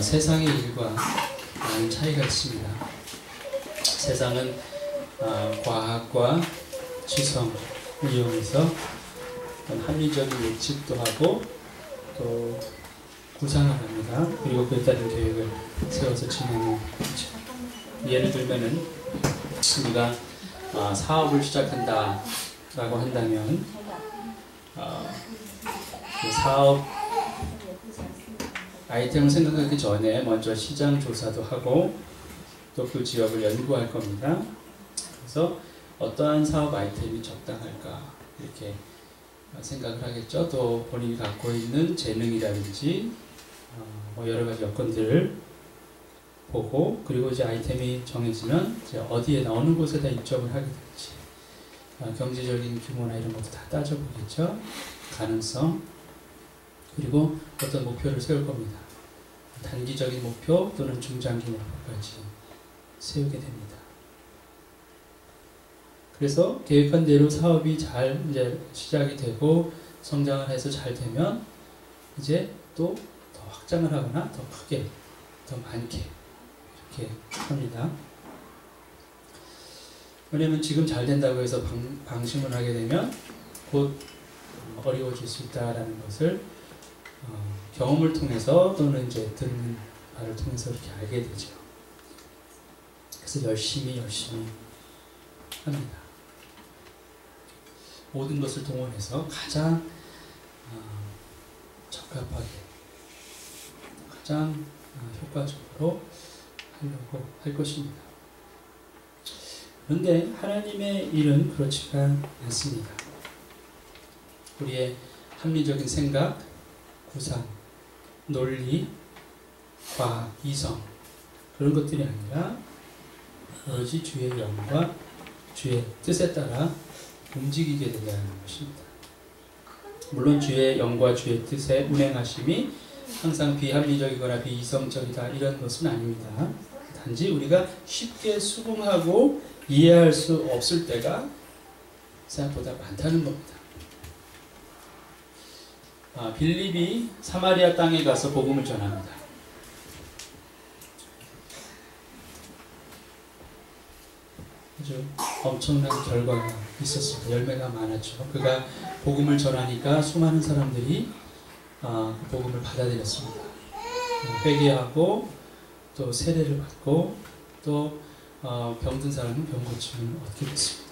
세상의 일과 많은 차이가 있습니다. 세상은 과학과 지성을 이용해서 합리적인 예측도 하고 또 구상을 합니다. 그리고 그에 따른 계획을 세워서 진행을 하죠. 예를 들면은 우리가 사업을 시작한다라고 한다면 그 사업 아이템을 생각하기 전에 먼저 시장 조사도 하고 또 그 지역을 연구할 겁니다. 그래서 어떠한 사업 아이템이 적당할까 이렇게 생각을 하겠죠. 또 본인이 갖고 있는 재능이라든지 뭐 여러 가지 여건들을 보고 그리고 이제 아이템이 정해지면 이제 어디에 어느 곳에다 입점을 하게 될지 경제적인 규모나 이런 것도 다 따져보겠죠. 가능성 그리고 어떤 목표를 세울 겁니다. 단기적인 목표 또는 중장기 목표까지 세우게 됩니다. 그래서 계획한 대로 사업이 잘 이제 시작이 되고 성장을 해서 잘 되면 이제 또 더 확장을 하거나 더 크게 더 많게 이렇게 합니다. 왜냐면 지금 잘 된다고 해서 방심을 하게 되면 곧 어려워질 수 있다라는 것을 경험을 통해서 또는 이제 듣는 바를 통해서 이렇게 알게 되죠. 그래서 열심히 합니다. 모든 것을 동원해서 가장 적합하게 가장 효과적으로 하려고 할 것입니다. 그런데 하나님의 일은 그렇지가 않습니다. 우리의 합리적인 생각, 구상, 논리, 과학, 이성 그런 것들이 아니라 오로지 주의 영과 주의 뜻에 따라 움직이게 된다는 것입니다. 물론 주의 영과 주의 뜻의 운행하심이 항상 비합리적이거나 비이성적이다 이런 것은 아닙니다. 단지 우리가 쉽게 수긍하고 이해할 수 없을 때가 생각보다 많다는 겁니다. 빌립이 사마리아 땅에 가서 복음을 전합니다. 아주 엄청난 결과가 있었습니다. 열매가 많았죠. 그가 복음을 전하니까 수많은 사람들이 복음을 받아들였습니다. 회개하고 또 세례를 받고 또 병든 사람은 병 고침을 얻게 됐습니다.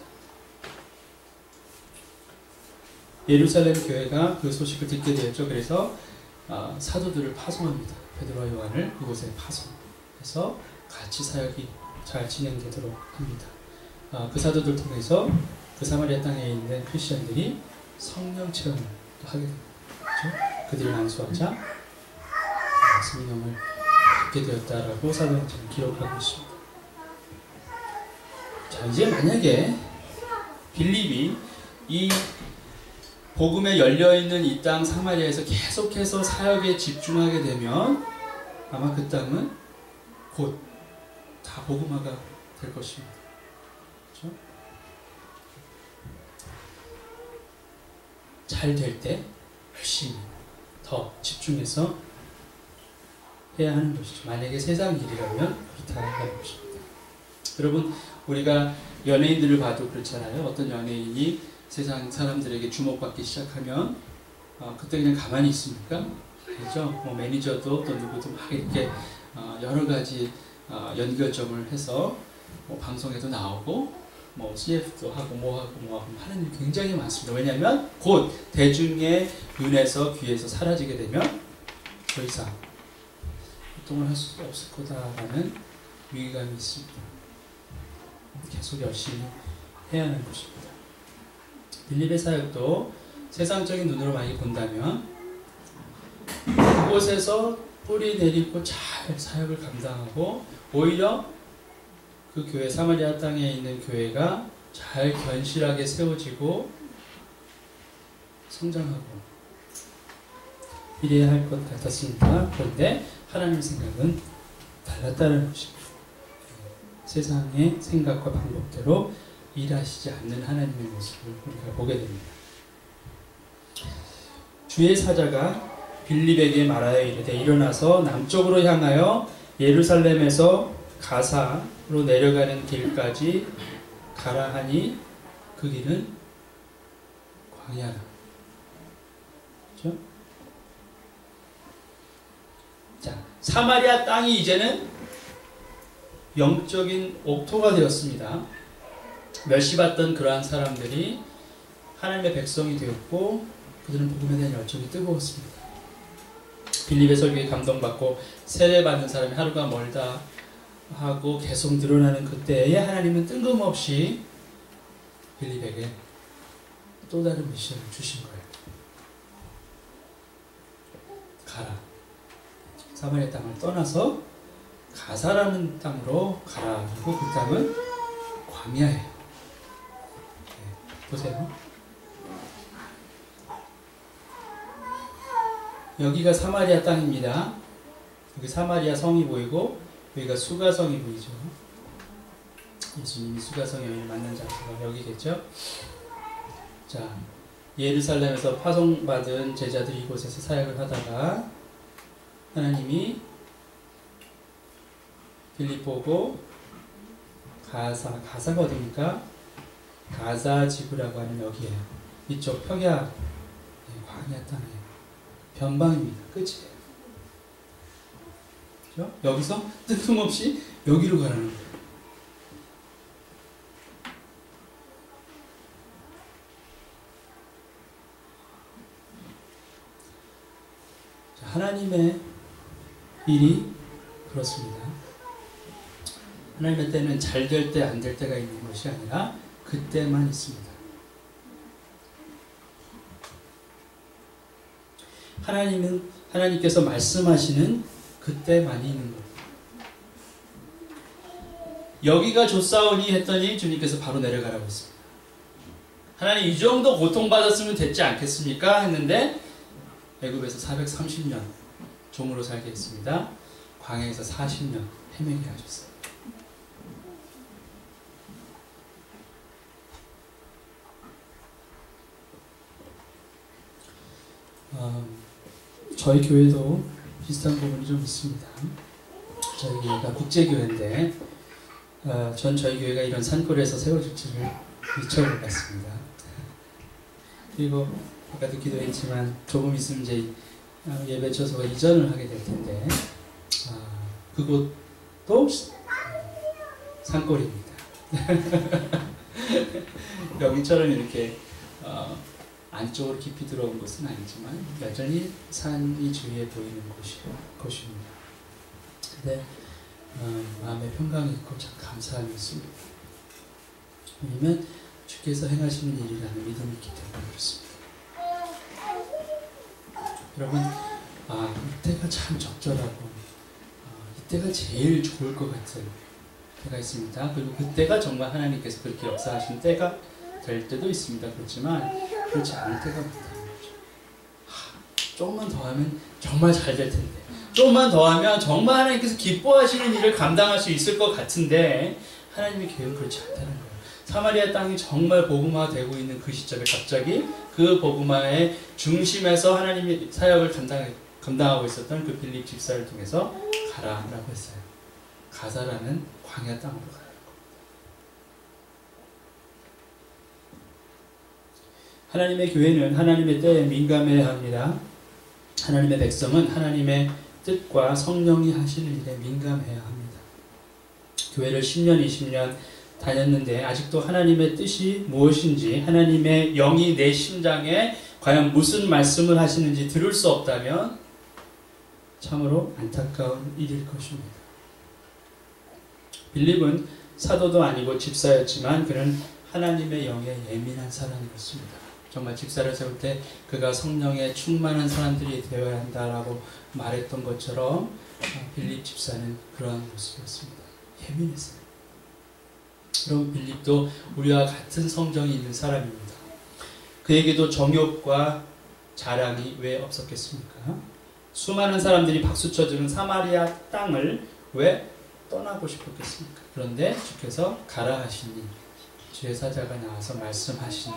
예루살렘 교회가 그 소식을 듣게 되었죠. 그래서 사도들을 파송합니다. 베드로와 요한을 이곳에 파송해서 같이 사역이 잘 진행되도록 합니다. 그 사도들 통해서 그 사마리아 땅에 있는 크리스천들이 성령 체험을 하게 됩니다. 그렇죠? 그들을 안수하자 성령을 받게 되었다라고 사도행전을 기록하고 있습니다. 자, 이제 만약에 빌립이 이 복음에 열려있는 이 땅 사마리아에서 계속해서 사역에 집중하게 되면 아마 그 땅은 곧 다 복음화가 될 것입니다. 그렇죠? 잘 될 때 열심히 더 집중해서 해야 하는 것이죠. 만약에 세상 일이라면 그렇다는 것입니다. 여러분, 우리가 연예인들을 봐도 그렇잖아요. 어떤 연예인이 세상 사람들에게 주목받기 시작하면 그때 그냥 가만히 있습니까? 그렇죠? 뭐 매니저도 또 누구도 막 이렇게 여러 가지 연결점을 해서 뭐 방송에도 나오고 뭐 CF도 하고 뭐 하고 하는 일이 굉장히 많습니다. 왜냐하면 곧 대중의 눈에서 귀에서 사라지게 되면 더 이상 활동을 할 수 없을 거다라는 위기감이 있습니다. 계속 열심히 해야 하는 것입니다. 빌립의 사역도 세상적인 눈으로 많이 본다면 그곳에서 뿌리 내리고 잘 사역을 감당하고 오히려 그 교회 사마리아 땅에 있는 교회가 잘 견실하게 세워지고 성장하고 이래야 할 것 같았습니다. 그런데 하나님의 생각은 달랐다는 것입니다. 세상의 생각과 방법대로 일하시지 않는 하나님의 모습을 우리가 보게 됩니다. 주의 사자가 빌립에게 말하여 이르되 일어나서 남쪽으로 향하여 예루살렘에서 가사로 내려가는 길까지 가라 하니 그 길은 광야라. 그렇죠? 자, 사마리아 땅이 이제는 영적인 옥토가 되었습니다. 멸시받던 그러한 사람들이 하나님의 백성이 되었고 그들은 복음에 대한 열정이 뜨거웠습니다. 빌립의 설교에 감동받고 세례받는 사람이 하루가 멀다 하고 계속 늘어나는 그때에 하나님은 뜬금없이 빌립에게 또 다른 미션을 주신 거예요. 가라. 사마리아 땅을 떠나서 가사라는 땅으로 가라. 그리고 그 땅은 광야예요. 네, 보세요. 여기가 사마리아 땅입니다. 여기 사마리아 성이 보이고 여기가 수가성이 보이죠. 예수님이 수가성 여인을 만난 장소가 여기겠죠. 자, 예루살렘에서 파송받은 제자들이 이곳에서 사역을 하다가 하나님이 빌립 보고 가사가 어디입니까? 가사 지구라고 하는 여기에요. 이쪽 평야 광야 땅이에요. 변방입니다. 끝이에요. 그렇죠? 여기서 뜬금없이 여기로 가라는 거예요. 자, 하나님의 일이 그렇습니다. 하나님의 때는 잘 될 때, 안 될 때가 있는 것이 아니라 그때만 있습니다. 하나님께서 말씀하시는 그때만이 있는 거예요. 여기가 좋사오니 했더니 주님께서 바로 내려가라고 했습니다. 하나님 이 정도 고통받았으면 됐지 않겠습니까? 했는데 애굽에서 430년 종으로 살게 했습니다. 광야에서 40년 헤매게 하셨어요. 저희 교회도 비슷한 부분이 좀 있습니다. 저희 교회가 국제교회인데 전 저희 교회가 이런 산골에서 세워질지를 미처 몰랐습니다. 그리고 아까도 기도했지만 조금 있으면 이제 예배 처소가 이전을 하게 될 텐데 그곳도 산골입니다. 여기처럼 이렇게 안쪽으로 깊이 들어온 것은 아니지만 여전히 산이 주위에 보이는 곳입니다. 근데 마음에 평강이 있고 참 감사함이 있습니다. 왜냐면 주께서 행하시는 일이라는 믿음이 있기 때문에 그렇습니다. 여러분, 이때가 참 적절하고 이때가 제일 좋을 것 같은 때가 있습니다. 그리고 그때가 정말 하나님께서 그렇게 역사하신 때가 될 때도 있습니다. 그렇지만 그렇지 않을 때가 많다는 거죠. 조금만 더 하면 정말 잘 될 텐데, 조금만 더 하면 정말 하나님께서 기뻐하시는 일을 감당할 수 있을 것 같은데 하나님의 계획은 그렇지 않다는 거예요. 사마리아 땅이 정말 복음화되고 있는 그 시점에 갑자기 그 복음화의 중심에서 하나님의 사역을 감당하고 있었던 그 빌립 집사를 통해서 가라라고 했어요. 가사라는 광야 땅으로 가라. 하나님의 교회는 하나님의 때에 민감해야 합니다. 하나님의 백성은 하나님의 뜻과 성령이 하시는 일에 민감해야 합니다. 교회를 10년, 20년 다녔는데 아직도 하나님의 뜻이 무엇인지, 하나님의 영이 내 심장에 과연 무슨 말씀을 하시는지 들을 수 없다면 참으로 안타까운 일일 것입니다. 빌립은 사도도 아니고 집사였지만 그는 하나님의 영에 예민한 사람이었습니다. 정말 집사를 세울 때 그가 성령에 충만한 사람들이 되어야 한다라고 말했던 것처럼 빌립 집사는 그러한 모습이었습니다. 예민했어요. 그럼 빌립도 우리와 같은 성정이 있는 사람입니다. 그에게도 정욕과 자랑이 왜 없었겠습니까? 수많은 사람들이 박수쳐주는 사마리아 땅을 왜 떠나고 싶었겠습니까? 그런데 주께서 가라 하시니 주의 사자가 나와서 말씀하시니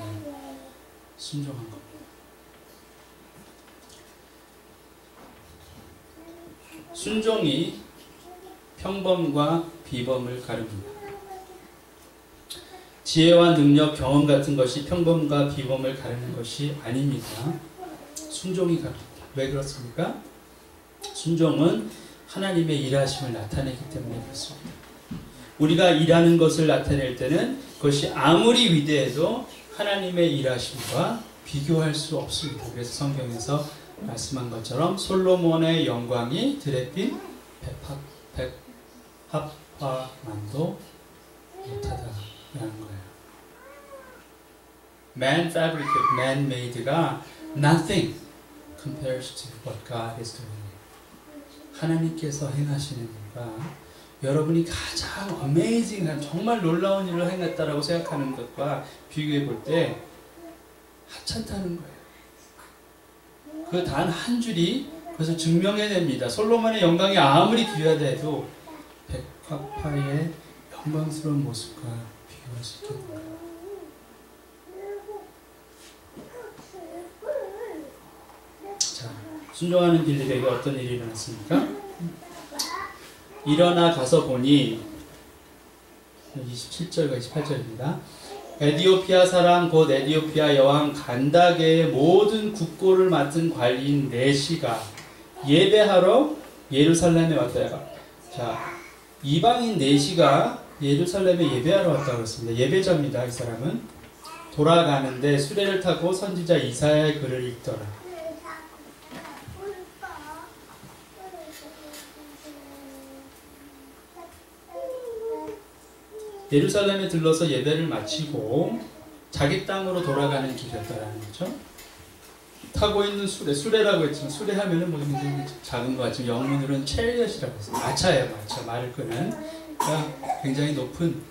순종한 겁니다. 순종이 평범과 비범을 가릅니다. 지혜와 능력, 경험 같은 것이 평범과 비범을 가르는 것이 아닙니다. 순종이 가릅니다. 왜 그렇습니까? 순종은 하나님의 일하심을 나타내기 때문에 그렇습니다. 우리가 일하는 것을 나타낼 때는 그것이 아무리 위대해도 하나님의 일하심과 비교할 수 없습니다. 그래서 성경에서 말씀한 것처럼 솔로몬의 영광이 들에 핀 백합화만도 못하다라는 거예요. Man fabricated, man made가 nothing compares to what God is doing. 하나님께서 행하시는 일과 여러분이 가장 어메이징한 정말 놀라운 일을 행했다라고 생각하는 것과 비교해 볼 때 하찮다는 거예요. 그 단 한 줄이 그것을 증명해냅니다. 솔로몬의 영광이 아무리 귀하다 해도 백합화의 영광스러운 모습과 비교할 수 있겠는가. 자, 순종하는 빌립에게 어떤 일이 일어났습니까? 일어나 가서 보니 27절과 28절입니다. 에디오피아 사람 곧 에디오피아 여왕 간다게의 모든 국고를 맡은 관리인 네시가 예배하러 예루살렘에 왔다. 자, 이방인 네시가 예루살렘에 예배하러 왔다고 그랬습니다. 예배자입니다. 이 사람은 돌아가는데 수레를 타고 선지자 이사야의 글을 읽더라. 예루살렘에 들러서 예배를 마치고 자기 땅으로 돌아가는 길이었다라는 거죠. 타고 있는 수레라고 했지만 수레하면은 뭐 굉장히 작은 것 같지만 영문으로는 체리엇이라고 했어요. 마차예요, 마차. 말을 끄는. 그러니까 굉장히 높은,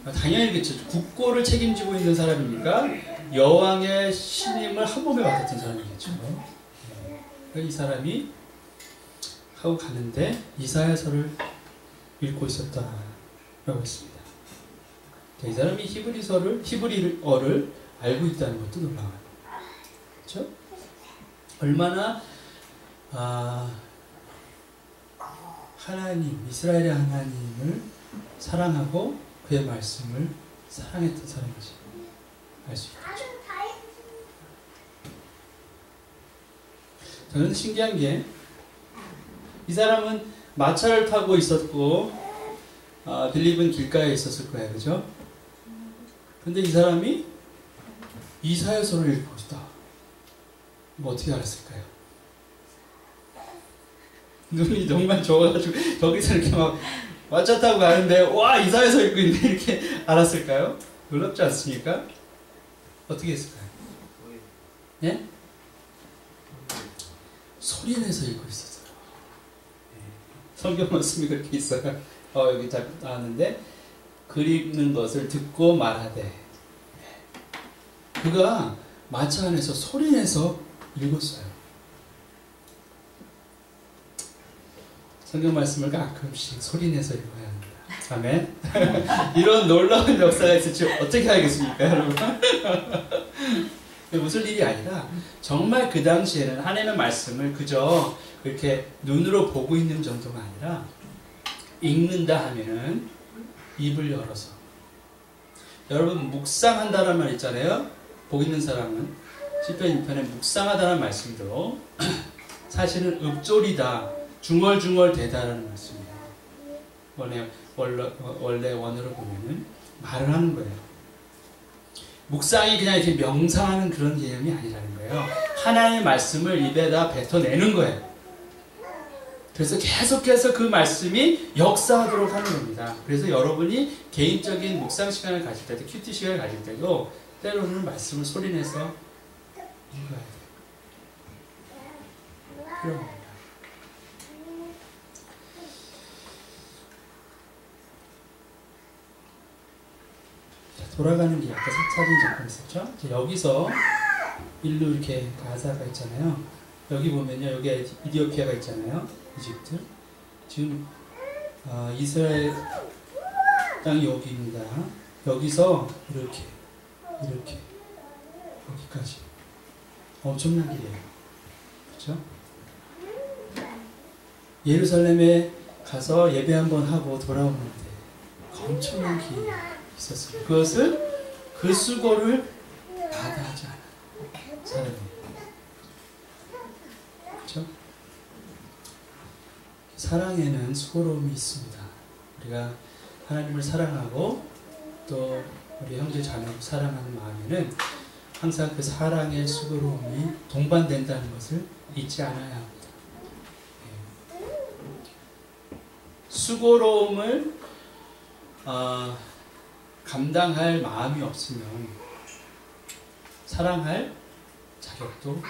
당연히 그렇죠. 국고를 책임지고 있는 사람이니까 여왕의 신임을 한 몸에 맡았던 사람이겠죠. 이 사람이 하고 가는데 이사야서를 읽고 있었다라고 했습니다. 이 사람이 히브리어를 알고 있다는 것도 놀라워요. 그렇죠? 얼마나 하나님, 이스라엘의 하나님을 사랑하고 그의 말씀을 사랑했던 사람인지 알 수 있겠죠. 저는 신기한 게 이 사람은 마차를 타고 있었고 빌립은 길가에 있었을 거예요. 그죠? 근데 이 사람이 이사야서를 읽고 있다. 뭐 어떻게 알았을까요? 눈이 정말 좋아가지고 저기서 이렇게 막 마차 타고 가는데 와 이사야서 읽고 있네 이렇게 알았을까요? 놀랍지 않습니까? 어떻게 했을까요? 예? 소리내서 읽고 있었어요. 성경 말씀이 그렇게 있어요. 여기 잘 나왔는데 글 읽는 것을 듣고 말하되 그가 마차 안에서 소리내서 읽었어요. 성경 말씀을 가끔씩 소리내서 읽어야 합니다. 아멘. 이런 놀라운 역사가 있을지 어떻게 알겠습니까, 여러분? 무슨 일이 아니라 정말 그 당시에는 하나님의 말씀을 그저 그렇게 눈으로 보고 있는 정도가 아니라 읽는다 하면은 입을 열어서 여러분 묵상한다는 말 있잖아요. 복 있는 사람은 시편 6편에 묵상하다는 말씀도 사실은 읊조리다, 중얼중얼대다라는 말씀이에요. 원래 원어로 보면은 말을 하는 거예요. 묵상이 그냥 이렇게 명상하는 그런 개념이 아니라는 거예요. 하나님의 말씀을 입에다 뱉어내는 거예요. 그래서 계속해서 그 말씀이 역사하도록 하는 겁니다. 그래서 여러분이 개인적인 묵상 시간을 가질 때도, 큐티 시간을 가질 때도 때로는 말씀을 소리내서 읽어야 돼요. 그런 겁니다. 자, 돌아가는 길, 아까 사진 잠깐 있었죠? 여기서 일로 이렇게 가사가 있잖아요. 여기 보면요, 여기 에디오피아가 있잖아요. 이집트. 지금 이스라엘 땅이 여기입니다. 여기서 이렇게 여기까지 엄청난 길이에요. 그렇죠? 예루살렘에 가서 예배 한번 하고 돌아오는데 엄청난 길이 있었어요. 그것을 그 수고를 마다하지 않아 사람이. 그렇죠? 사랑에는 수고로움이 있습니다. 우리가 하나님을 사랑하고 또 우리 형제 자매를 사랑하는 마음에는 항상 그 사랑의 수고로움이 동반된다는 것을 잊지 않아야 합니다. 수고로움을 감당할 마음이 없으면 사랑할 자격도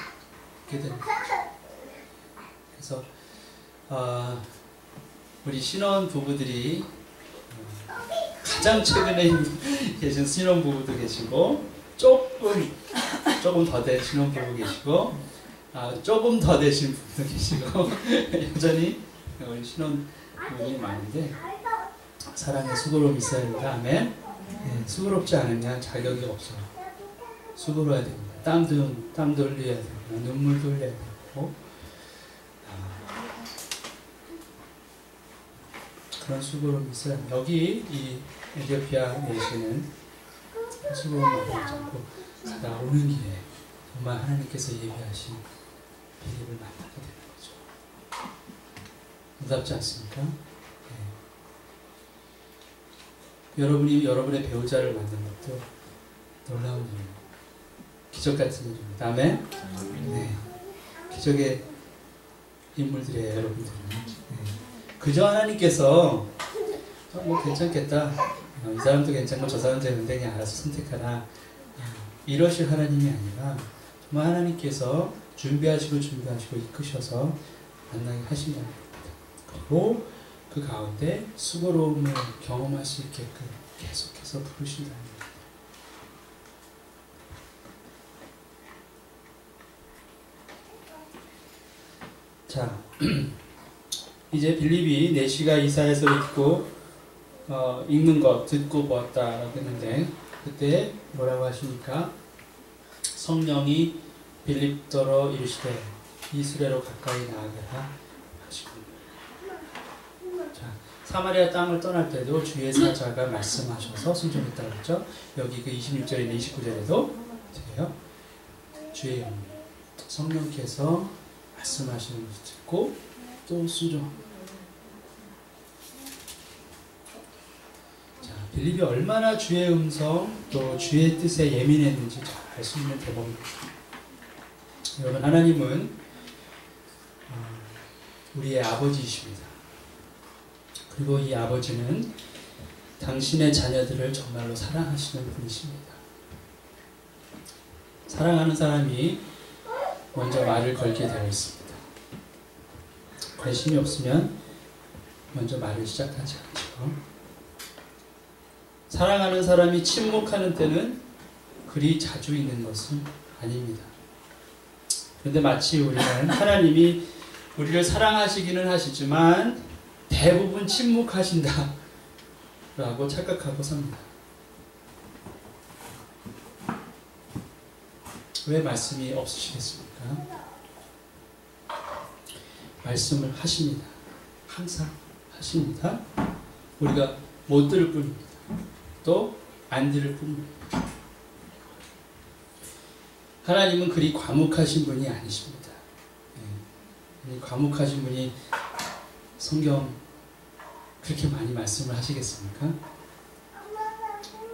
없게 됩니다. 그래서 우리 신혼 부부들이 가장 최근에 계신 신혼 부부도 계시고 조금 더 된 신혼 부부 계시고 조금 더 되신 분도 계시고 여전히 우리 신혼 부부들이 많은데 사랑에 수고로움이 있어야 합니다. 아멘. 네, 수고롭지 않으면 자격이 없어요. 수고로워야 됩니다. 땀도 흘려야 되고 눈물도 흘려야 되고 그런 수고로움이 있어야 합니다. 여기 이 에티오피아 내시는 수고로움 만나지 않고 가다 오는 길에 정말 하나님께서 예비하신 빌립을 만나게 되는 거죠. 놀랍지 않습니까? 여러분이 여러분의 배우자를 만든 것도 놀라운 일이에요. 기적 같은 일입니다. 아멘? 네. 기적의 인물들이에요, 여러분들은. 네. 그저 하나님께서 뭐 괜찮겠다. 이 사람도 괜찮고 저 사람도 되는데 그냥 알아서 선택하라. 이러실 하나님이 아니라 정말 하나님께서 준비하시고 이끄셔서 만나게 하신다는 겁니다. 그리고 그 가운데 수고로움을 경험할 수 있게끔 계속해서 부르신다는 겁니다. 자, 이제 빌립이 내시가 이사야서 읽는 것 듣고 보았다라고 했는데 그때 뭐라고 하십니까? 성령이 빌립더러 이르시되 이스라엘로 가까이 나아가라 하시고. 자, 사마리아 땅을 떠날 때도 주의 사자가 말씀하셔서 순종했다고 했죠. 여기 그 26절이나 29절에도 어떻게 해요? 주의 영이 성령께서 말씀하시는 것을 듣고 또 순종합니다. 자, 빌립이 얼마나 주의 음성 또 주의 뜻에 예민했는지 잘 알 수 있는 대목입니다. 여러분, 하나님은 우리의 아버지이십니다. 그리고 이 아버지는 당신의 자녀들을 정말로 사랑하시는 분이십니다. 사랑하는 사람이 먼저 말을 걸게 되어 있습니다. 관심이 없으면 먼저 말을 시작하지 않죠. 사랑하는 사람이 침묵하는 때는 그리 자주 있는 것은 아닙니다. 그런데 마치 우리는 하나님이 우리를 사랑하시기는 하시지만 대부분 침묵하신다 라고 착각하고 삽니다. 왜 말씀이 없으시겠습니까? 말씀을 하십니다. 항상 하십니다. 우리가 못 들을 뿐입니다. 또 안 들을 뿐입니다. 하나님은 그리 과묵하신 분이 아니십니다. 과묵하신 분이 성경 그렇게 많이 말씀을 하시겠습니까?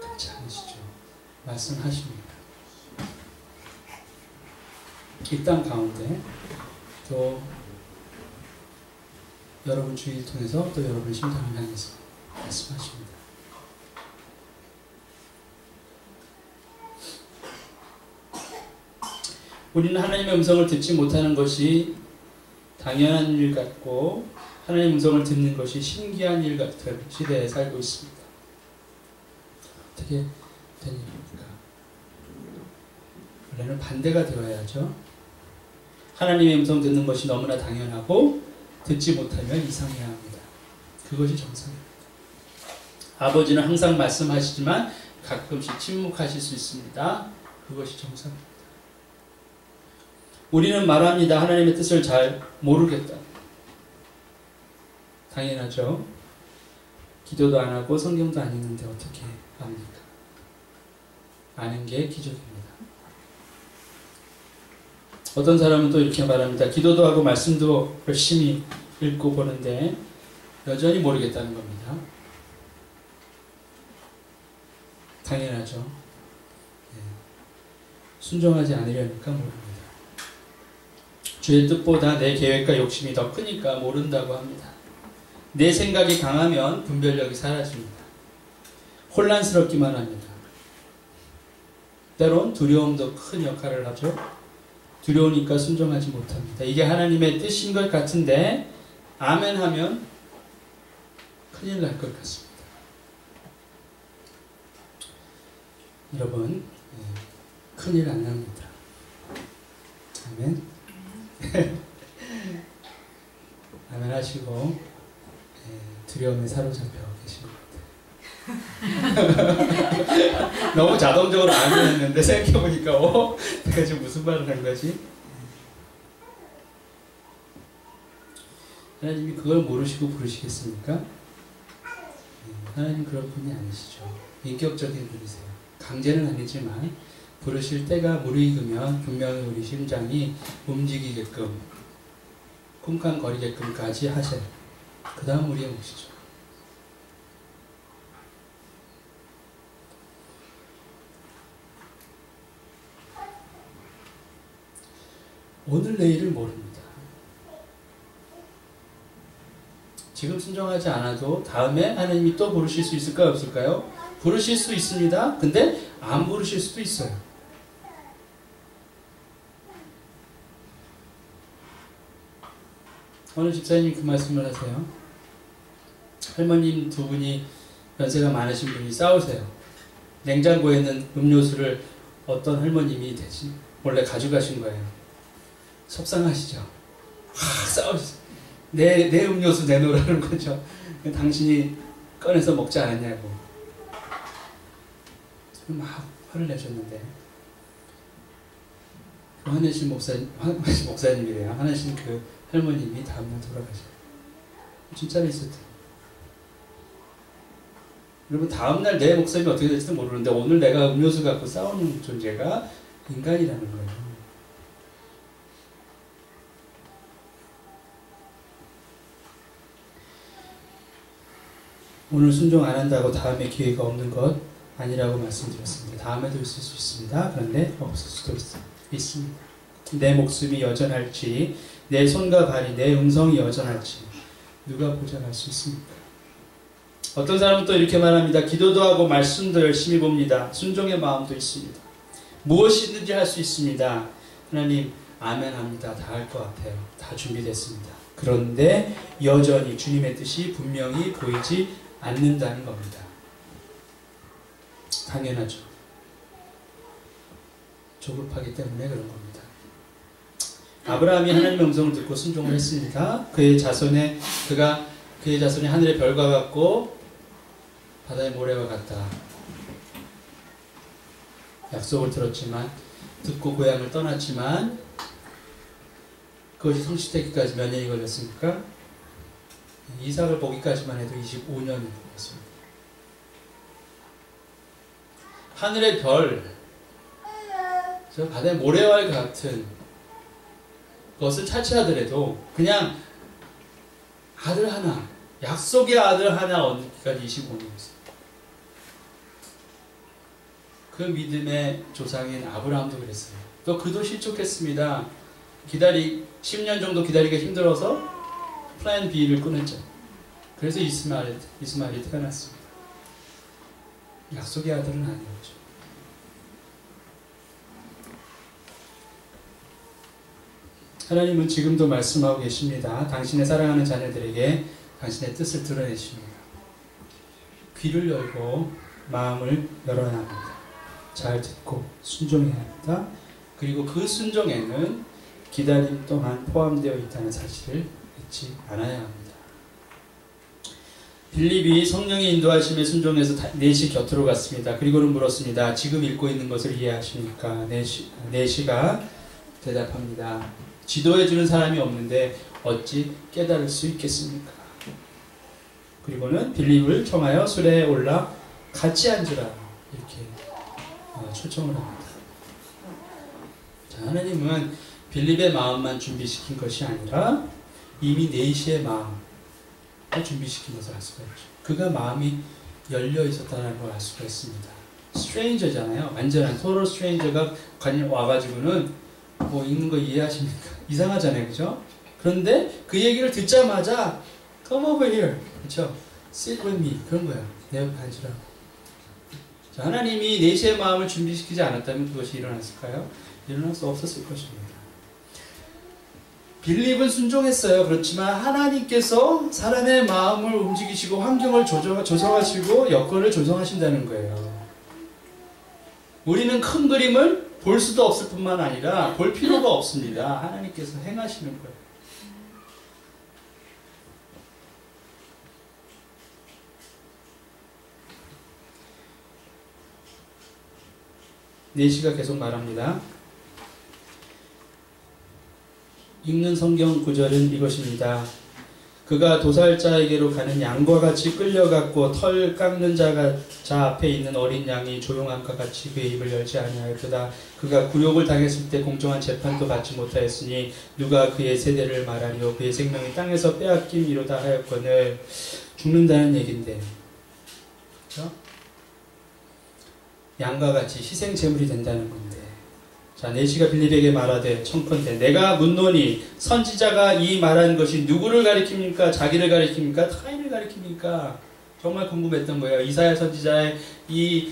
그렇지 않으시죠. 말씀하십니다. 이 땅 가운데 또 여러분 주의를 통해서 또 여러분 심장을 향해서 말씀하십니다. 우리는 하나님의 음성을 듣지 못하는 것이 당연한 일 같고 하나님의 음성을 듣는 것이 신기한 일 같은 시대에 살고 있습니다. 어떻게 된 일입니까? 원래는 반대가 되어야죠. 하나님의 음성 듣는 것이 너무나 당연하고 듣지 못하면 이상해야 합니다. 그것이 정상입니다. 아버지는 항상 말씀하시지만 가끔씩 침묵하실 수 있습니다. 그것이 정상입니다. 우리는 말합니다. 하나님의 뜻을 잘 모르겠다. 당연하죠. 기도도 안 하고 성경도 안 읽는데 어떻게 압니까? 아는 게 기적입니다. 어떤 사람은 또 이렇게 말합니다. 기도도 하고 말씀도 열심히 읽고 보는데 여전히 모르겠다는 겁니다. 당연하죠. 네. 순종하지 않으려니까 모릅니다. 주의 뜻보다 내 계획과 욕심이 더 크니까 모른다고 합니다. 내 생각이 강하면 분별력이 사라집니다. 혼란스럽기만 합니다. 때론 두려움도 큰 역할을 하죠. 두려우니까 순종하지 못합니다. 이게 하나님의 뜻인 것 같은데 아멘 하면 큰일 날 것 같습니다. 여러분, 큰일 안 납니다. 아멘. 아멘 하시고 두려움에 사로잡혀 계신 것 같아요. 너무 자동적으로 아멘 했는데 생각해보니까 내가 지금 무슨 말을 한 거지? 하나님이 그걸 모르시고 부르시겠습니까? 하나님 그런 분이 아니시죠. 인격적인 분이세요. 강제는 아니지만 부르실 때가 무르익으면 분명히 우리 심장이 움직이게끔 쿵쾅거리게끔까지 하셔요. 그 다음 우리의 몫이죠. 오늘 내일을 모릅니다. 지금 순종하지 않아도 다음에 하나님이 또 부르실 수 있을까요? 없을까요? 부르실 수 있습니다. 근데 안 부르실 수도 있어요. 오늘 집사님이 그 말씀을 하세요. 할머님 두 분이 연세가 많으신 분이 싸우세요. 냉장고에 있는 음료수를 어떤 할머님이 대신 몰래 가져가신 거예요. 속상하시죠? 싸우시죠. 내 음료수 내놓으라는 거죠. 당신이 꺼내서 먹지 않았냐고. 막 화를 내셨는데 화내신 목사님이래요. 화내신 그 할머님이 다음날 돌아가셔요. 진짜로 있었대요. 여러분 다음날 내 목사님이 어떻게 될지도 모르는데 오늘 내가 음료수 갖고 싸우는 존재가 인간이라는 거예요. 오늘 순종 안 한다고 다음에 기회가 없는 것 아니라고 말씀드렸습니다. 다음에도 있을 수 있습니다. 그런데 없을 수도 있습니다. 내 목숨이 여전할지 내 손과 발이 내 음성이 여전할지 누가 보장할 수 있습니까? 어떤 사람은 또 이렇게 말합니다. 기도도 하고 말씀도 열심히 봅니다. 순종의 마음도 있습니다. 무엇이든지 할 수 있습니다. 하나님 아멘 합니다. 다 할 것 같아요. 다 준비됐습니다. 그런데 여전히 주님의 뜻이 분명히 보이지 않는다는 겁니다. 당연하죠. 조급하기 때문에 그런 겁니다. 아브라함이 하나님의 음성을 듣고 순종을 했습니다. 그의 자손이 하늘의 별과 같고 바다의 모래와 같다. 약속을 들었지만 듣고 고향을 떠났지만 그것이 성취되기까지 몇 년이 걸렸습니까? 이삭을 보기까지만 해도 25년이 걸렸습니다. 하늘의 별, 저 바다의 모래와 같은 것을 차치하더라도 그냥 아들 하나, 약속의 아들 하나 얻기까지 25년이었어요. 그 믿음의 조상인 아브라함도 그랬어요. 또 그도 실족했습니다. 10년 정도 기다리기가 힘들어서 플랜 B를 끊었죠. 그래서 이스마엘이 태어났습니다. 약속의 아들은 아니었죠. 하나님은 지금도 말씀하고 계십니다. 당신의 사랑하는 자녀들에게 당신의 뜻을 드러내십니다. 귀를 열고 마음을 열어야 합니다. 잘 듣고 순종해야 합니다. 그리고 그 순종에는 기다림 또한 포함되어 있다는 사실을 잊지 않아야 합니다. 빌립이 성령의 인도하심에 순종해서 4시 곁으로 갔습니다. 그리고는 물었습니다. 지금 읽고 있는 것을 이해하십니까? 4시가 대답합니다. 지도해주는 사람이 없는데 어찌 깨달을 수 있겠습니까? 그리고는 빌립을 청하여 수레에 올라 같이 앉으라 이렇게 초청을 합니다. 자, 하나님은 빌립의 마음만 준비시킨 것이 아니라 이미 네시의 마음을 준비시킨 것을 알 수가 있죠. 그가 마음이 열려 있었다는 걸 알 수가 있습니다. 스트레인저잖아요. 완전한 토럴 스트레인저가 와가지고는 뭐 읽는 거 이해하십니까? 이상하잖아요, 그죠? 그런데 그 얘기를 듣자마자 come over here, 그렇죠? sit with me 그런 거예요. 내 옆에 앉으라. 자, 하나님이 네시의 마음을 준비시키지 않았다면 그것이 일어났을까요? 일어날 수 없었을 것입니다. 빌립은 순종했어요. 그렇지만 하나님께서 사람의 마음을 움직이시고 환경을 조성하시고 여건을 조성하신다는 거예요. 우리는 큰 그림을 볼 수도 없을 뿐만 아니라 볼 필요가 없습니다. 하나님께서 행하시는 거예요. 네시가 계속 말합니다. 읽는 성경 구절은 이것입니다. 그가 도살자에게로 가는 양과 같이 끌려갔고 털 깎는 자 앞에 있는 어린 양이 조용함과 같이 그의 입을 열지 아니하였도다. 그가 굴욕을 당했을 때 공정한 재판도 받지 못하였으니 누가 그의 세대를 말하리요. 그의 생명이 땅에서 빼앗김이로다 하였거늘. 죽는다는 얘긴데, 그렇죠? 양과 같이 희생 제물이 된다는 건데, 자, 네시가 빌립에게 말하되 청컨대 내가 묻노니 선지자가 이 말한 것이 누구를 가리킵니까? 자기를 가리킵니까? 타인을 가리킵니까? 정말 궁금했던 거예요. 이사야 선지자의 이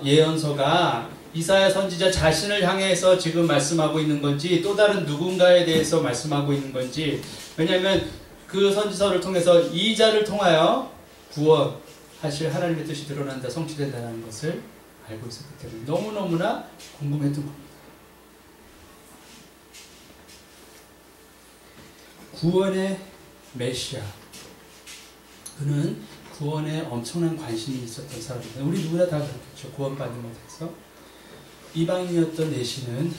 예언서가 이사야 선지자 자신을 향해서 지금 말씀하고 있는 건지 또 다른 누군가에 대해서 말씀하고 있는 건지. 왜냐하면 그 선지서를 통해서 이 자를 통하여 구원하실 하나님의 뜻이 드러난다, 성취된다는 것을 알고 있었기 때문에 너무너무나 궁금했던 겁니다. 구원의 메시아, 그는 구원에 엄청난 관심이 있었던 사람입니다. 우리 누구나 다 그렇겠죠. 구원받는 것에 대해서. 이방인이었던 네시는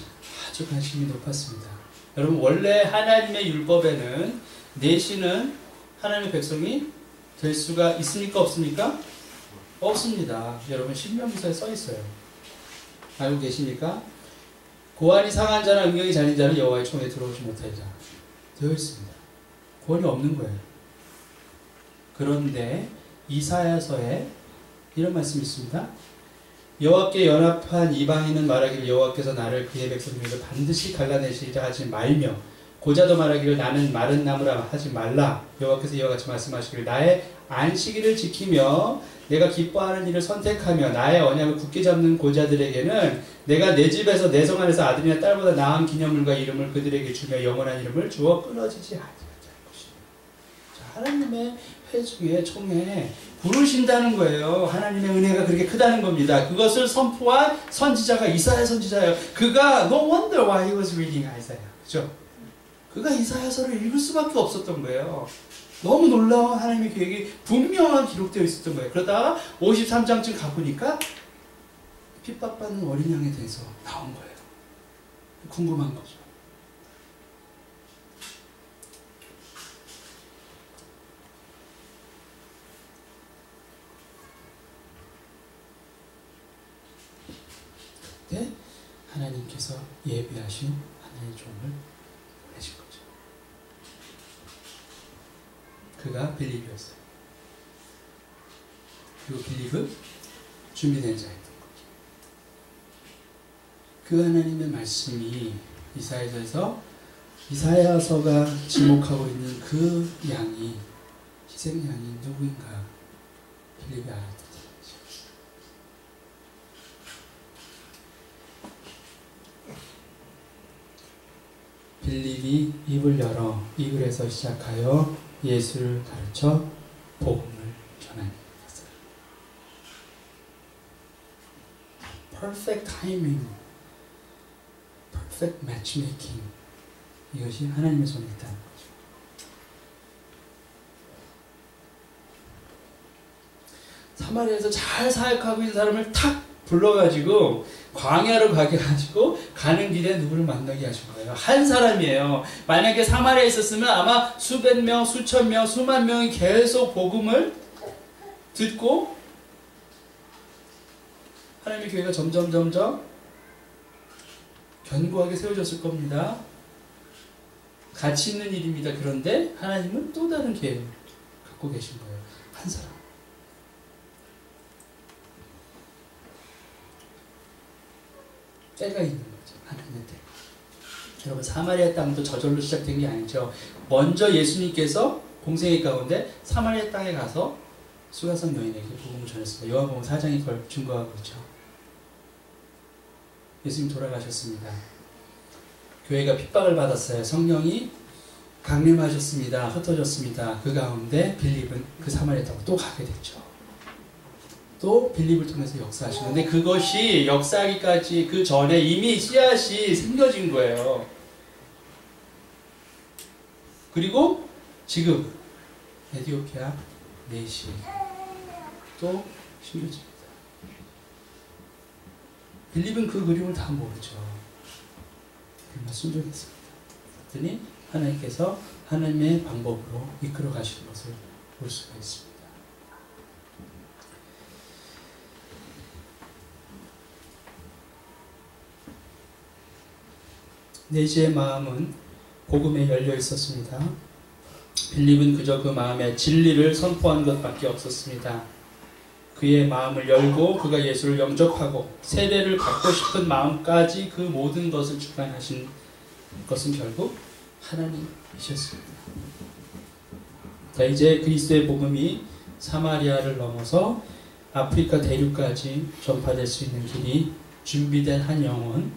아주 관심이 높았습니다. 여러분, 원래 하나님의 율법에는 네시는 하나님의 백성이 될 수가 있습니까? 없습니까? 없습니다. 여러분, 신명기서에 써 있어요. 알고 계십니까? 고안이 상한 자나 음경이 잘린 자는 여호와의 총에 들어오지 못하리라 되어 있습니다. 구원이 없는 거예요. 그런데 이사야서에 이런 말씀이 있습니다. 여호와께 연합한 이방인은 말하기를 여호와께서 나를 그의 백성 중에서 반드시 갈라내시리라 하지 말며 고자도 말하기를 나는 마른 나무라 하지 말라. 여호와께서 이와 같이 말씀하시기를 나의 안식일을 지키며 내가 기뻐하는 일을 선택하며 나의 언약을 굳게 잡는 고자들에게는 내가 내 집에서 내 성 안에서 아들이나 딸보다 나은 기념물과 이름을 그들에게 주며 영원한 이름을 주어 끊어지지 아니하리라 것입니다. 하나님의 회중의 총에 부르신다는 거예요. 하나님의 은혜가 그렇게 크다는 겁니다. 그것을 선포한 선지자가 이사야 선지자예요. 그가 no wonder why he was reading Isaiah. 그죠? 그가 이사야서를 읽을 수밖에 없었던 거예요. 너무 놀라운 하나님의 계획이 분명하게 기록되어 있었던 거예요. 그러다가 53장쯤 가보니까 핍박받는 어린 양에 대해서 나온 거예요. 궁금한 거죠. 그때 하나님께서 예비하신 하나님의 종을 보내신 거죠. 그가 빌립이었어요. 그리고 빌립은 준비된 자였던 거죠. 그 하나님의 말씀이 이사야서가 지목하고 있는 그 양이, 희생양이 누구인가 빌립이 알았던 거죠. 빌립이 입을 열어 이 글에서 시작하여 예수를 가르쳐 복음을 전하는 것이었어요. Perfect timing, perfect matchmaking. 이것이 하나님의 손에 있다는 거죠. 사마리아에서 잘 사역하고 있는 사람을 탁 불러가지고 광야로 가게 가지고 가는 길에 누구를 만나게 하신 거예요. 한 사람이에요. 만약에 사마리아에 있었으면 아마 수백 명, 수천 명, 수만 명이 계속 복음을 듣고 하나님의 교회가 점점 견고하게 세워졌을 겁니다. 가치 있는 일입니다. 그런데 하나님은 또 다른 계획을 갖고 계신 거예요. 한 사람. 때가 있는 거죠. 하나님의 때. 여러분, 사마리아 땅도 저절로 시작된 게 아니죠. 먼저 예수님께서 공생애 가운데 사마리아 땅에 가서 수가성 여인에게 복음을 전했습니다. 요한복음 4장이 그걸 증거하고 있죠. 예수님 돌아가셨습니다. 교회가 핍박을 받았어요. 성령이 강림하셨습니다. 흩어졌습니다. 그 가운데 빌립은 그 사마리아 땅으로 또 가게 됐죠. 또 빌립을 통해서 역사하시는데 그것이 역사하기까지 그 전에 이미 씨앗이 생겨진 거예요. 그리고 지금 에티오피아 내시 또 심겨집니다. 빌립은 그 그림을 다 모르죠. 그러나 순종했습니다. 그랬더니 하나님께서 하나님의 방법으로 이끌어 가시는 것을 볼 수가 있습니다. 내시의 마음은 복음에 열려 있었습니다. 빌립은 그저 그 마음에 진리를 선포한 것밖에 없었습니다. 그의 마음을 열고 그가 예수를 영접하고 세례를 받고 싶은 마음까지 그 모든 것을 주관하신 것은 결국 하나님이셨습니다. 자, 이제 그리스도의 복음이 사마리아를 넘어서 아프리카 대륙까지 전파될 수 있는 길이 준비된 한 영혼,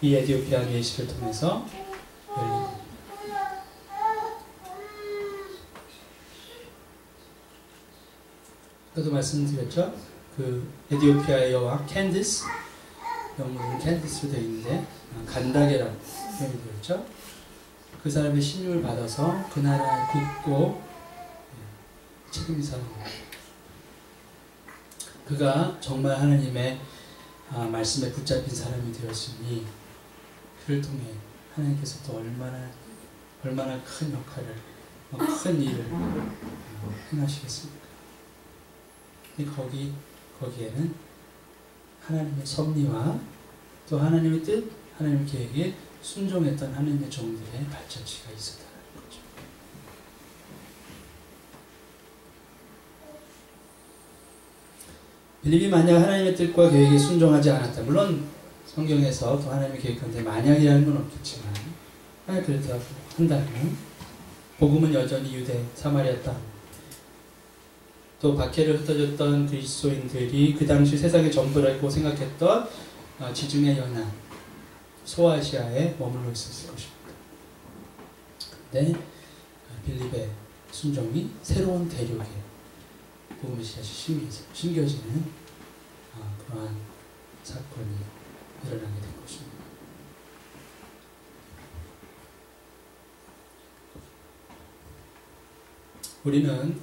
이 에티오피아 내시를 통해서 열립니다. 아까도 말씀드렸죠? 그 에티오피아의 여왕 캔디스, 영문은 캔디스로 되어 있는데 간다게라고 표현이 되었죠. 그 사람의 신임을 받아서 그 나라에 굳고 책임지는 그가 정말 하나님의 말씀에 붙잡힌 사람이 되었으니 그를 통해 하나님께서 또 얼마나 큰 역할을, 큰 일을 행하시겠습니까? 거기에는 하나님의 섭리와 또 하나님의 뜻, 하나님의 계획에 순종했던 하나님의 종들의 발자취가 있었다는 거죠. 빌립이 만약 하나님의 뜻과 계획에 순종하지 않았다. 물론 성경에서 또 하나님의 계획 가운데 만약이라는 건 없겠지만 그렇다고 한다면 복음은 여전히 유대, 사마리아 땅, 또 박해를 흩어졌던 그리스도인들이 그 당시 세상의 전부라고 생각했던 지중해 연안, 소아시아에 머물러 있었을 것입니다. 그런데 빌립의 순종이 새로운 대륙에 복음의 씨앗이 심겨지는 그러한 사건이 일어나게 된 것입니다. 우리는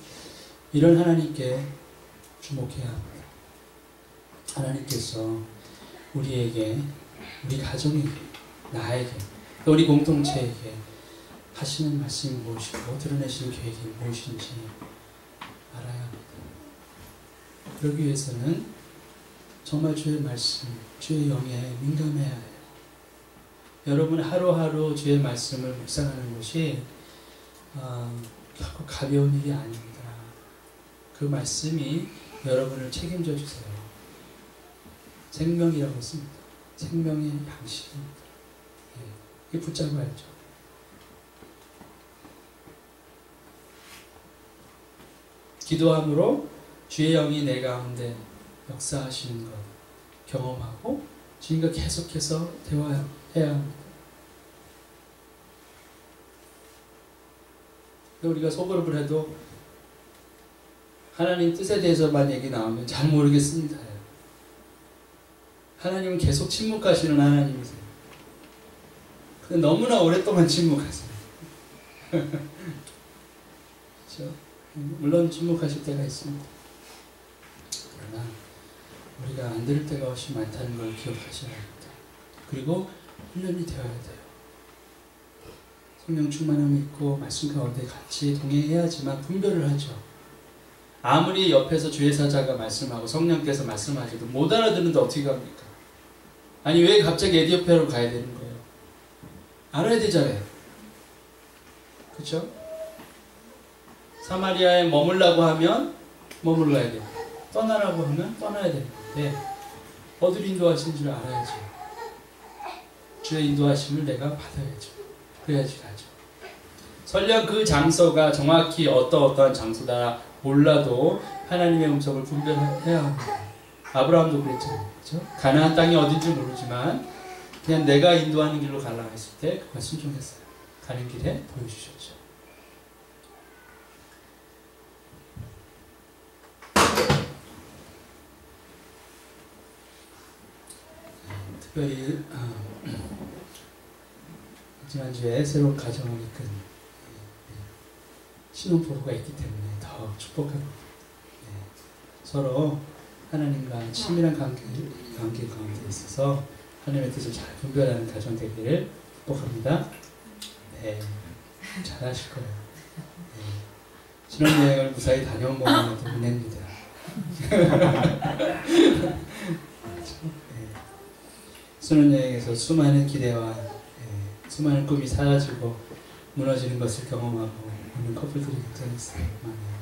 이런 하나님께 주목해야 합니다. 하나님께서 우리에게, 우리 가정에게, 나에게, 우리 공동체에게 하시는 말씀이 무엇이고 드러내시는 계획이 무엇인지 알아야 합니다. 그러기 위해서는 정말 주의 말씀, 주의 영에 민감해야 해요. 여러분 하루하루 주의 말씀을 묵상하는 것이 결코 가벼운 일이 아닙니다. 그 말씀이 여러분을 책임져 주세요. 생명이라고 했습니다. 생명의 방식입니다. 이게 붙잡아야죠. 기도함으로 주의 영이 내 가운데 역사하시는 것 경험하고 주님과 계속해서 대화해야 합니다. 우리가 속으로 해도 하나님 뜻에 대해서만 얘기 나오면 잘 모르겠습니다. 하나님은 계속 침묵하시는 하나님이세요. 근데 너무나 오랫동안 침묵하세요. 그렇죠? 물론 침묵하실 때가 있습니다. 그러나 우리가 안 들을 때가 훨씬 많다는 걸 기억하셔야 합니다. 그리고 훈련이 되어야 돼요. 성령 충만함이 있고 말씀 가운데 같이 동행해야지만 분별을 하죠. 아무리 옆에서 주의사자가 말씀하고 성령께서 말씀하셔도 못 알아듣는데 어떻게 합니까? 아니 왜 갑자기 에티오피아로 가야 되는 거예요? 알아야 되잖아요. 그렇죠? 사마리아에 머물라고 하면 머물러야 돼요. 떠나라고 하면 떠나야 되는데 어디로 인도하신 줄 알아야죠. 주의 인도하심을 내가 받아야죠. 그래야지 가죠. 설령 그 장소가 정확히 어떠한 장소다 몰라도 하나님의 음성을 분별해야 합니다. 아브라함도 그랬잖아요. 그렇죠? 가나안 땅이 어딘지 모르지만 그냥 내가 인도하는 길로 가려고 했을 때 그걸 순종했어요. 가는 길에 보여주셨죠. 특별히 지난주에 새로운 가정을 이끈 신혼부부가 있기 때문에 더 축복하고 서로 하나님과 친밀한 관계 가운데 있어서 하나님의 뜻을 잘 분별하는 가정 되기를 축복합니다. 네, 잘하실 거예요. 네. 신혼여행을 무사히 다녀온 것만으로도 은혜입니다. 네. 신혼여행에서 수많은 기대와 수많은 꿈이 사라지고 무너지는 것을 경험하고 있는 커플들이 굉장히 많아요.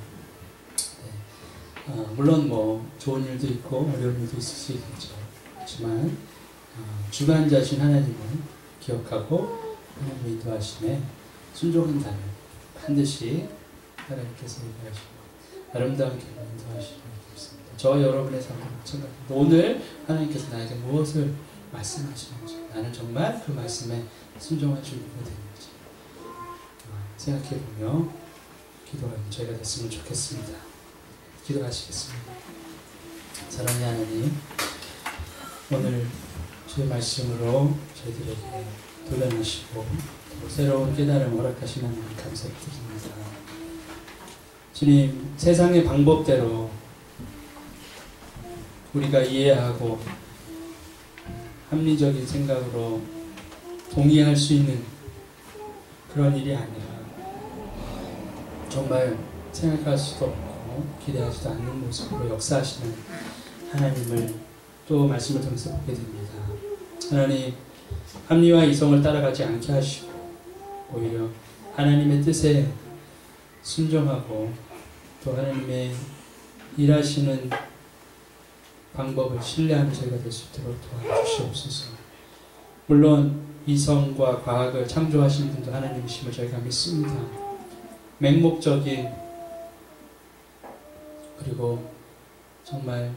네. 물론 뭐 좋은 일도 있고 어려운 일도 있을 수 있겠죠. 그렇지만 주관자신 하나님을 기억하고 하나님의 인도하심에 순종한다면 반드시 하나님께서 인도하시고 아름다운 길로 인도하시리라 믿습니다. 저 여러분의 삶을 마찬가지입니다. 오늘 하나님께서 나에게 무엇을 말씀하시는지 나는 정말 그 말씀에 순종할 준비가 되는지 생각해보며 기도하는 저희가 됐으면 좋겠습니다. 기도하시겠습니다. 사랑의 하나님, 오늘 주의 말씀으로 저희들에게 도전하시고 또 새로운 깨달음을 허락하시는 하나님 감사드립니다. 주님, 세상의 방법대로 우리가 이해하고 합리적인 생각으로 동의할 수 있는 그런 일이 아니라 정말 생각할 수도 없고 기대하지도 않는 모습으로 역사하시는 하나님을 또 말씀을 통해서 보게 됩니다. 하나님, 합리와 이성을 따라가지 않게 하시고 오히려 하나님의 뜻에 순종하고 또 하나님의 일하시는 방법을 신뢰하는 저희가 될 수 있도록 도와주시옵소서. 물론 이성과 과학을 창조하신 분도 하나님이심을 저희가 믿습니다. 맹목적인 그리고 정말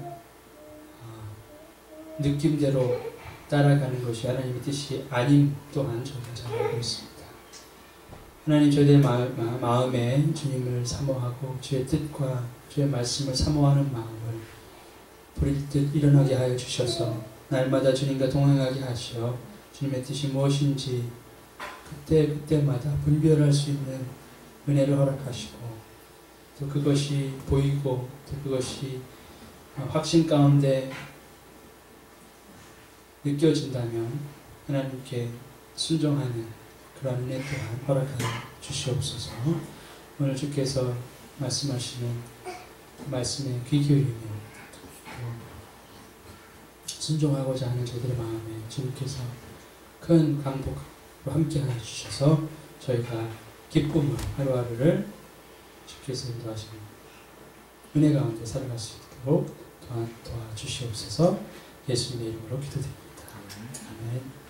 느낌대로 따라가는 것이 하나님의 뜻이 아님 또한 저희가 잘 알고 있습니다. 하나님, 저희들의 마음에 주님을 사모하고 주의 뜻과 주의 말씀을 사모하는 마음을 부릴 일어나게 하여 주셔서 날마다 주님과 동행하게 하시어 주님의 뜻이 무엇인지 그때마다 분별할 수 있는 은혜를 허락하시고 또 그것이 보이고 또 그것이 확신 가운데 느껴진다면 하나님께 순종하는 그런 은혜 또한 허락하여 주시옵소서. 오늘 주께서 말씀하시는 그 말씀에 귀 기울이며 순종하고자 하는 저희들의 마음에 주님께서 큰 강복으로 함께하여 주셔서 저희가 기쁨으로 하루하루를 주께서 인도하시는 은혜 가운데 살아갈 수 있도록 도와주시옵소서. 예수님의 이름으로 기도드립니다. 아멘.